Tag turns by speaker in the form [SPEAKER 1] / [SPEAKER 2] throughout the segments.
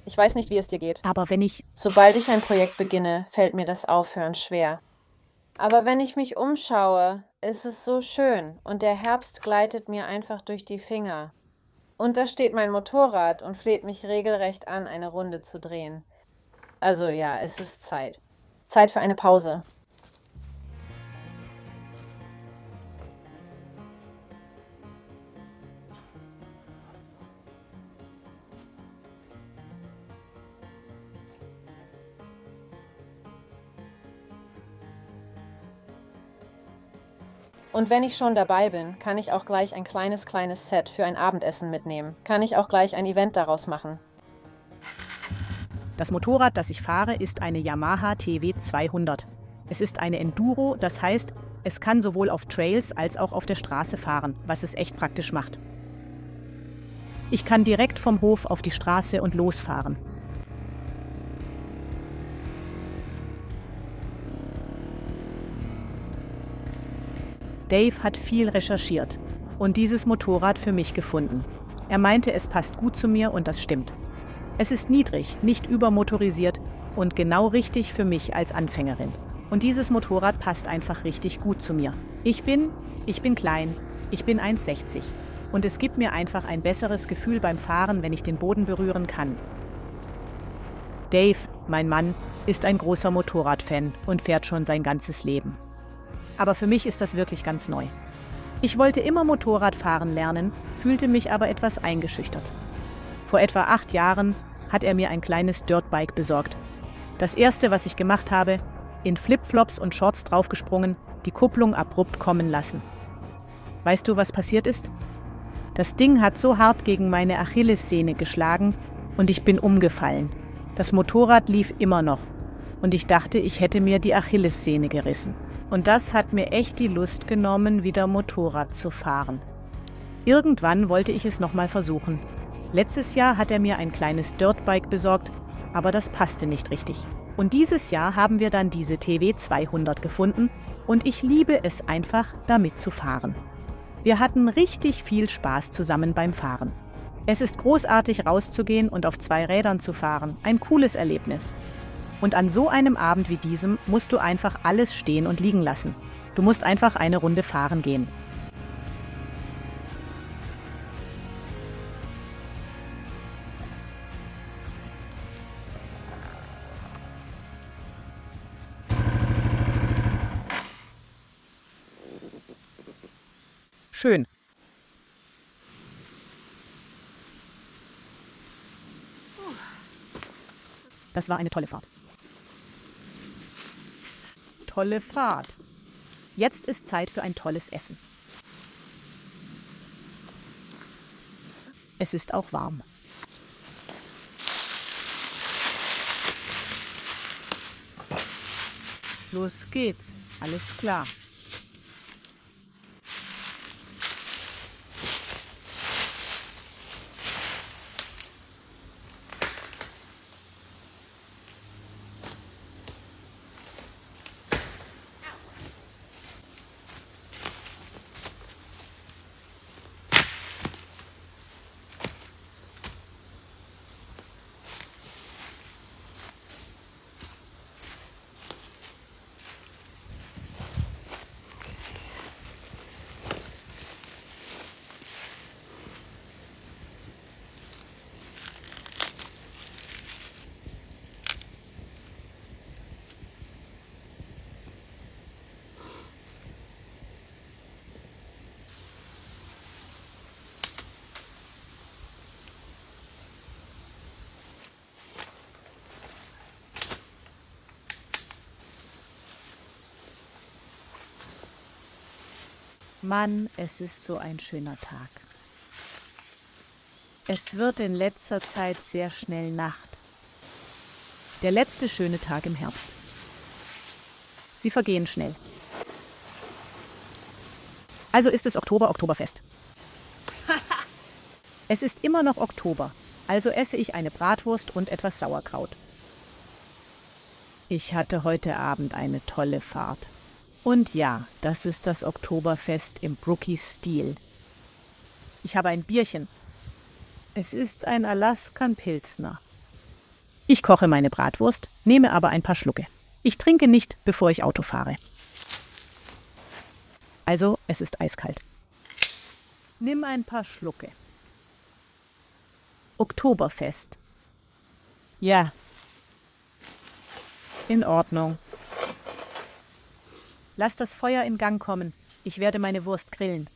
[SPEAKER 1] Ich weiß nicht, wie es dir geht.
[SPEAKER 2] Aber wenn ich...
[SPEAKER 1] Sobald ich ein Projekt beginne, fällt mir das Aufhören schwer. Aber wenn ich mich umschaue, ist es so schön und der Herbst gleitet mir einfach durch die Finger. Und da steht mein Motorrad und fleht mich regelrecht an, eine Runde zu drehen. Also ja, es ist Zeit. Zeit für eine Pause. Und wenn ich schon dabei bin, kann ich auch gleich ein kleines Set für ein Abendessen mitnehmen. Kann ich auch gleich ein Event daraus machen.
[SPEAKER 2] Das Motorrad, das ich fahre, ist eine Yamaha TW 200. Es ist eine Enduro, das heißt, es kann sowohl auf Trails als auch auf der Straße fahren, was es echt praktisch macht. Ich kann direkt vom Hof auf die Straße und losfahren. Dave hat viel recherchiert und dieses Motorrad für mich gefunden. Er meinte, es passt gut zu mir und das stimmt. Es ist niedrig, nicht übermotorisiert und genau richtig für mich als Anfängerin. Und dieses Motorrad passt einfach richtig gut zu mir. Ich bin klein, ich bin 1,60 und es gibt mir einfach ein besseres Gefühl beim Fahren, wenn ich den Boden berühren kann. Dave, mein Mann, ist ein großer Motorradfan und fährt schon sein ganzes Leben. Aber für mich ist das wirklich ganz neu. Ich wollte immer Motorradfahren lernen, fühlte mich aber etwas eingeschüchtert. Vor etwa 8 Jahren hat er mir ein kleines Dirtbike besorgt. Das erste, was ich gemacht habe, in Flipflops und Shorts draufgesprungen, die Kupplung abrupt kommen lassen. Weißt du, was passiert ist? Das Ding hat so hart gegen meine Achillessehne geschlagen und ich bin umgefallen. Das Motorrad lief immer noch und ich dachte, ich hätte mir die Achillessehne gerissen. Und das hat mir echt die Lust genommen, wieder Motorrad zu fahren. Irgendwann wollte ich es nochmal versuchen. Letztes Jahr hat er mir ein kleines Dirtbike besorgt, aber das passte nicht richtig. Und dieses Jahr haben wir dann diese TW 200 gefunden und ich liebe es einfach, damit zu fahren. Wir hatten richtig viel Spaß zusammen beim Fahren. Es ist großartig, rauszugehen und auf 2 Rädern zu fahren. Ein cooles Erlebnis. Und an so einem Abend wie diesem musst du einfach alles stehen und liegen lassen. Du musst einfach eine Runde fahren gehen. Schön. Das war eine tolle Fahrt. Tolle Fahrt. Jetzt ist Zeit für ein tolles Essen. Es ist auch warm. Los geht's. Alles klar. Mann, es ist so ein schöner Tag. Es wird in letzter Zeit sehr schnell Nacht. Der letzte schöne Tag im Herbst. Sie vergehen schnell. Also ist es Oktoberfest. Es ist immer noch Oktober, also esse ich eine Bratwurst und etwas Sauerkraut. Ich hatte heute Abend eine tolle Fahrt. Und ja, das ist das Oktoberfest im Brookies-Stil. Ich habe ein Bierchen. Es ist ein Alaskan Pilsner. Ich koche meine Bratwurst, nehme aber ein paar Schlucke. Ich trinke nicht, bevor ich Auto fahre. Also, es ist eiskalt. Nimm ein paar Schlucke. Oktoberfest. Ja. In Ordnung. Lass das Feuer in Gang kommen. Ich werde meine Wurst grillen.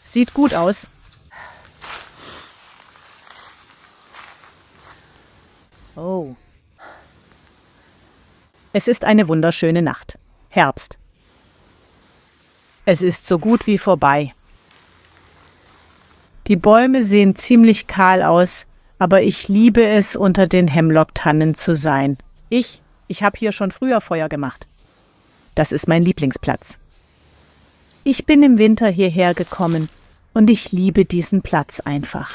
[SPEAKER 2] Sieht gut aus. Oh. Es ist eine wunderschöne Nacht. Herbst. Es ist so gut wie vorbei. Die Bäume sehen ziemlich kahl aus, aber ich liebe es, unter den Hemlock-Tannen zu sein. Ich habe hier schon früher Feuer gemacht. Das ist mein Lieblingsplatz. Ich bin im Winter hierher gekommen und ich liebe diesen Platz einfach.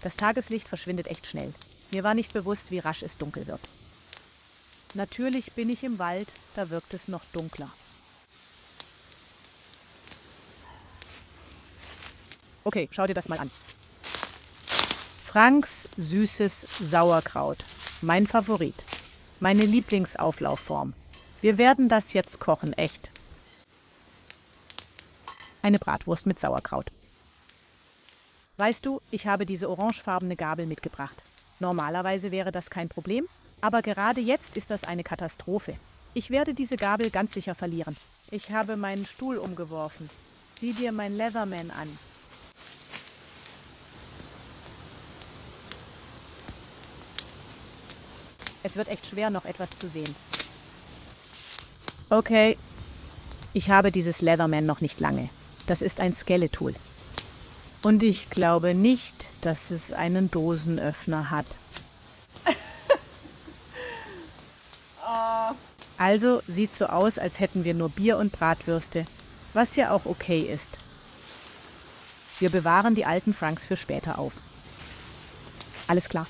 [SPEAKER 2] Das Tageslicht verschwindet echt schnell. Mir war nicht bewusst, wie rasch es dunkel wird. Natürlich bin ich im Wald, da wirkt es noch dunkler. Okay, schau dir das mal an. Franks süßes Sauerkraut. Mein Favorit. Meine Lieblingsauflaufform. Wir werden das jetzt kochen, echt. Eine Bratwurst mit Sauerkraut. Weißt du, ich habe diese orangefarbene Gabel mitgebracht. Normalerweise wäre das kein Problem, aber gerade jetzt ist das eine Katastrophe. Ich werde diese Gabel ganz sicher verlieren. Ich habe meinen Stuhl umgeworfen. Sieh dir mein Leatherman an. Es wird echt schwer, noch etwas zu sehen. Okay. Ich habe dieses Leatherman noch nicht lange. Das ist ein Skeleton. Und ich glaube nicht, dass es einen Dosenöffner hat. Also sieht so aus, als hätten wir nur Bier und Bratwürste, was ja auch okay ist. Wir bewahren die alten Franks für später auf. Alles klar.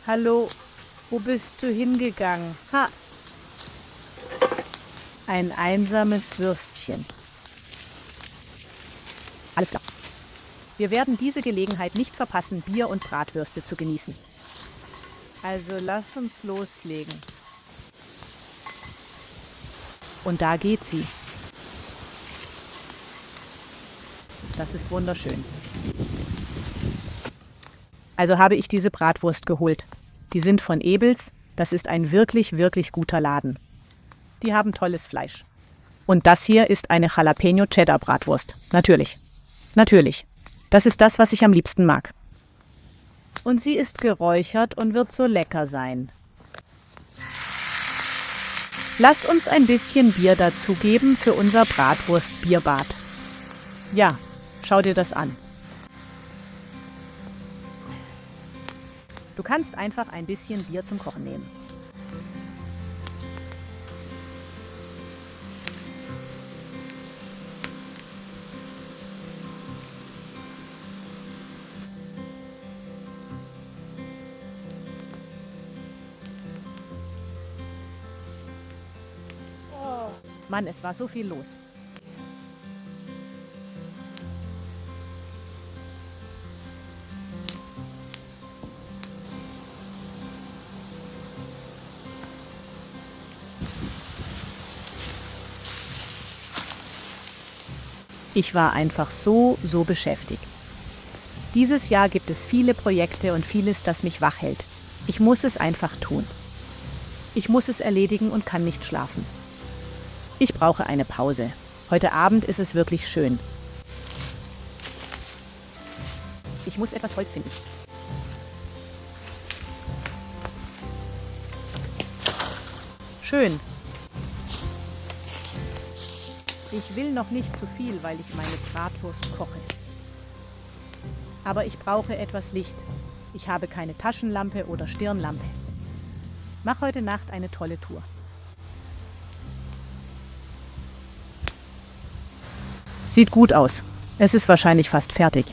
[SPEAKER 2] Hallo, wo bist du hingegangen? Ha! Ein einsames Würstchen. Alles klar. Wir werden diese Gelegenheit nicht verpassen, Bier und Bratwürste zu genießen. Also lass uns loslegen. Und da geht sie. Das ist wunderschön. Also habe ich diese Bratwurst geholt. Die sind von Ebels. Das ist ein wirklich, wirklich guter Laden. Die haben tolles Fleisch. Und das hier ist eine Jalapeno-Cheddar-Bratwurst. Natürlich. Natürlich. Das ist das, was ich am liebsten mag. Und sie ist geräuchert und wird so lecker sein. Lass uns ein bisschen Bier dazugeben für unser Bratwurst-Bierbad. Ja, schau dir das an. Du kannst einfach ein bisschen Bier zum Kochen nehmen. Mann, es war so viel los. Ich war einfach so beschäftigt. Dieses Jahr gibt es viele Projekte und vieles, das mich wach hält. Ich muss es einfach tun. Ich muss es erledigen und kann nicht schlafen. Ich brauche eine Pause. Heute Abend ist es wirklich schön. Ich muss etwas Holz finden. Schön. Ich will noch nicht zu viel, weil ich meine Bratwurst koche. Aber ich brauche etwas Licht. Ich habe keine Taschenlampe oder Stirnlampe. Mach heute Nacht eine tolle Tour. Sieht gut aus. Es ist wahrscheinlich fast fertig.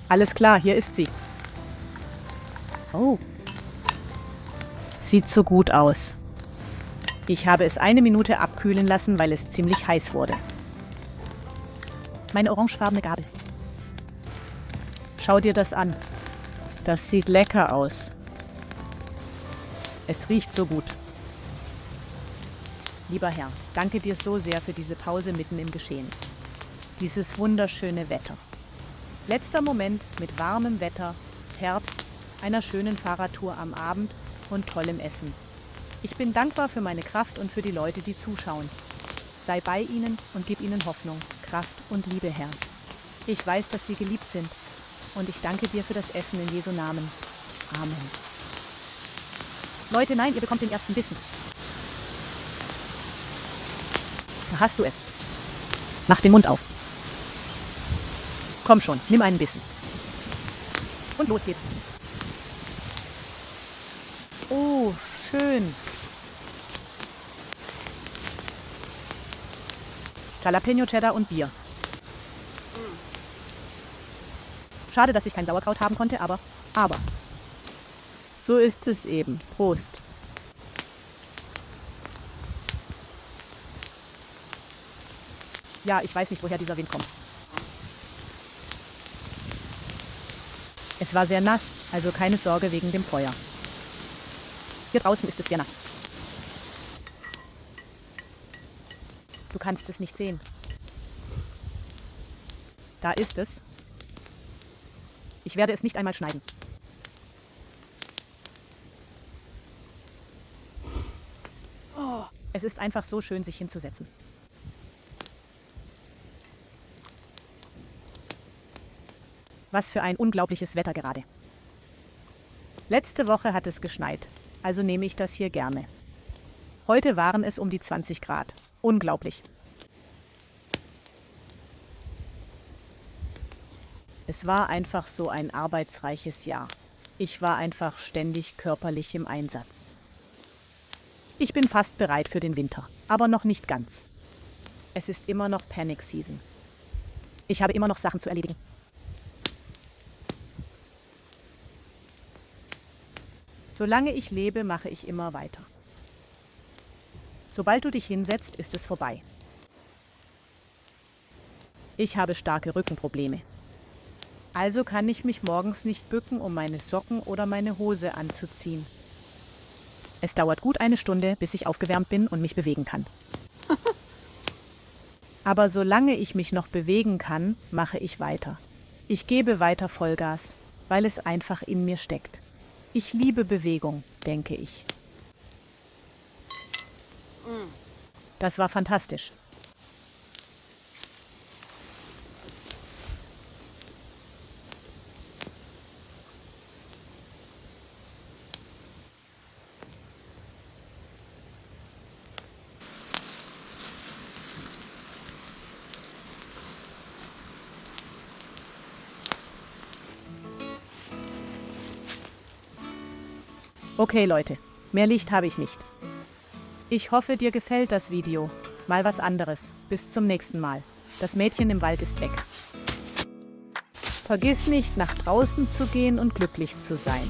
[SPEAKER 2] Alles klar, hier ist sie. Oh. Sieht so gut aus. Ich habe es 1 Minute abkühlen lassen, weil es ziemlich heiß wurde. Meine orangefarbene Gabel. Schau dir das an. Das sieht lecker aus. Es riecht so gut. Lieber Herr, danke dir so sehr für diese Pause mitten im Geschehen. Dieses wunderschöne Wetter. Letzter Moment mit warmem Wetter, Herbst, einer schönen Fahrradtour am Abend und tollem Essen. Ich bin dankbar für meine Kraft und für die Leute, die zuschauen. Sei bei ihnen und gib ihnen Hoffnung, Kraft und Liebe, Herr. Ich weiß, dass sie geliebt sind und ich danke dir für das Essen in Jesu Namen. Amen. Leute, nein, ihr bekommt den ersten Bissen. Da hast du es. Mach den Mund auf. Komm schon, nimm einen Bissen. Und los geht's. Oh, schön. Jalapeno, Cheddar und Bier. Schade, dass ich kein Sauerkraut haben konnte, aber. So ist es eben. Prost. Ja, ich weiß nicht, woher dieser Wind kommt. Es war sehr nass, also keine Sorge wegen dem Feuer. Hier draußen ist es sehr nass. Du kannst es nicht sehen. Da ist es. Ich werde es nicht einmal schneiden. Oh, es ist einfach so schön, sich hinzusetzen. Was für ein unglaubliches Wetter gerade. Letzte Woche hat es geschneit, also nehme ich das hier gerne. Heute waren es um die 20 Grad. Unglaublich. Es war einfach so ein arbeitsreiches Jahr. Ich war einfach ständig körperlich im Einsatz. Ich bin fast bereit für den Winter, aber noch nicht ganz. Es ist immer noch Panic Season. Ich habe immer noch Sachen zu erledigen. Solange ich lebe, mache ich immer weiter. Sobald du dich hinsetzt, ist es vorbei. Ich habe starke Rückenprobleme. Also kann ich mich morgens nicht bücken, um meine Socken oder meine Hose anzuziehen. Es dauert gut 1 Stunde, bis ich aufgewärmt bin und mich bewegen kann. Aber solange ich mich noch bewegen kann, mache ich weiter. Ich gebe weiter Vollgas, weil es einfach in mir steckt. Ich liebe Bewegung, denke ich. Das war fantastisch. Okay, Leute, mehr Licht habe ich nicht. Ich hoffe, dir gefällt das Video. Mal was anderes. Bis zum nächsten Mal. Das Mädchen im Wald ist weg. Vergiss nicht, nach draußen zu gehen und glücklich zu sein.